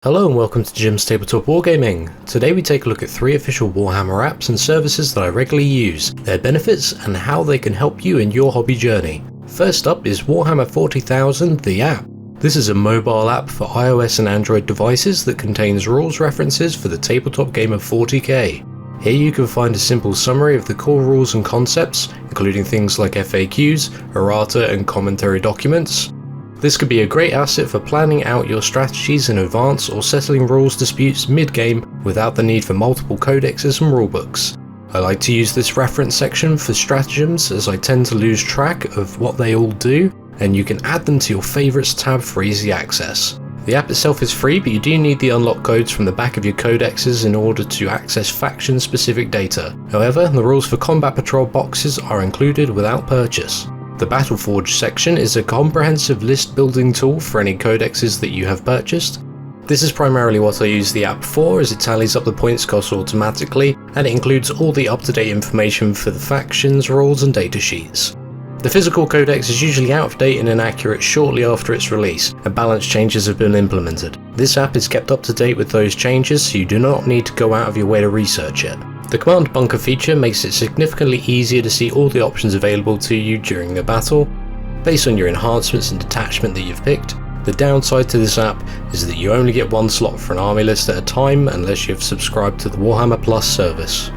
Hello and welcome to Jim's Tabletop Wargaming. Today we take a look at 3 official Warhammer apps and services that I regularly use, their benefits and how they can help you in your hobby journey. First up is Warhammer 40,000, the app. This is a mobile app for iOS and Android devices that contains rules references for the tabletop game of 40k. Here you can find a simple summary of the core rules and concepts, including things like FAQs, errata and commentary documents. This could be a great asset for planning out your strategies in advance or settling rules disputes mid-game without the need for multiple codexes and rulebooks. I like to use this reference section for stratagems as I tend to lose track of what they all do, and you can add them to your favourites tab for easy access. The app itself is free, but you do need the unlock codes from the back of your codexes in order to access faction specific data. However, the rules for combat patrol boxes are included without purchase. The Battleforge section is a comprehensive list building tool for any codexes that you have purchased. This is primarily what I use the app for, as it tallies up the points cost automatically, and it includes all the up-to-date information for the factions, rules and datasheets. The physical codex is usually out of date and inaccurate shortly after its release, and balance changes have been implemented. This app is kept up to date with those changes, so you do not need to go out of your way to research it. The command bunker feature makes it significantly easier to see all the options available to you during the battle, based on your enhancements and detachment that you've picked. The downside to this app is that you only get one slot for an army list at a time unless you've subscribed to the Warhammer Plus service.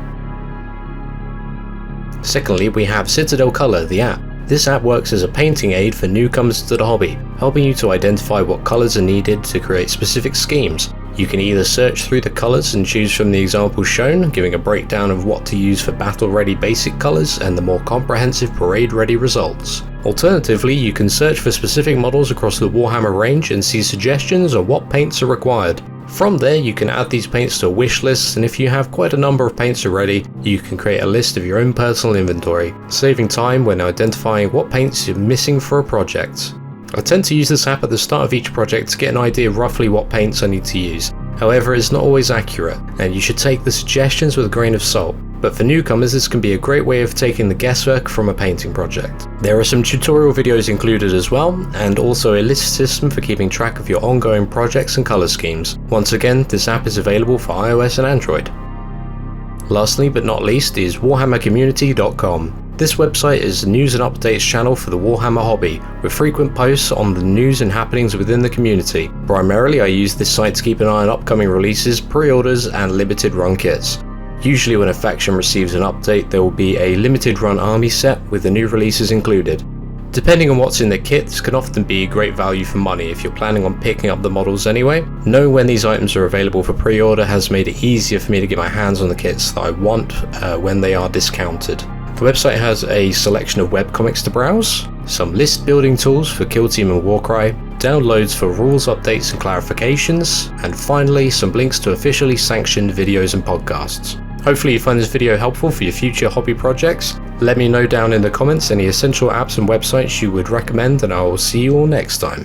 Secondly, we have Citadel Color, the app. This app works as a painting aid for newcomers to the hobby, helping you to identify what colours are needed to create specific schemes. You can either search through the colours and choose from the examples shown, giving a breakdown of what to use for battle-ready basic colours and the more comprehensive parade-ready results. Alternatively, you can search for specific models across the Warhammer range and see suggestions on what paints are required. From there, you can add these paints to a wish list, and if you have quite a number of paints already, you can create a list of your own personal inventory, saving time when identifying what paints you're missing for a project. I tend to use this app at the start of each project to get an idea of roughly what paints I need to use. However, it's not always accurate, and you should take the suggestions with a grain of salt. But for newcomers, this can be a great way of taking the guesswork from a painting project. There are some tutorial videos included as well, and also a list system for keeping track of your ongoing projects and colour schemes. Once again, this app is available for iOS and Android. Lastly but not least is warhammercommunity.com. This website is a news and updates channel for the Warhammer hobby, with frequent posts on the news and happenings within the community. Primarily I use this site to keep an eye on upcoming releases, pre-orders and limited run kits. Usually when a faction receives an update, there will be a limited run army set with the new releases included. Depending on what's in the kit, this can often be great value for money if you're planning on picking up the models anyway. Knowing when these items are available for pre-order has made it easier for me to get my hands on the kits that I want when they are discounted. The website has a selection of webcomics to browse, some list building tools for Kill Team and Warcry, downloads for rules updates and clarifications, and finally some links to officially sanctioned videos and podcasts. Hopefully you find this video helpful for your future hobby projects. Let me know down in the comments any essential apps and websites you would recommend, and I will see you all next time.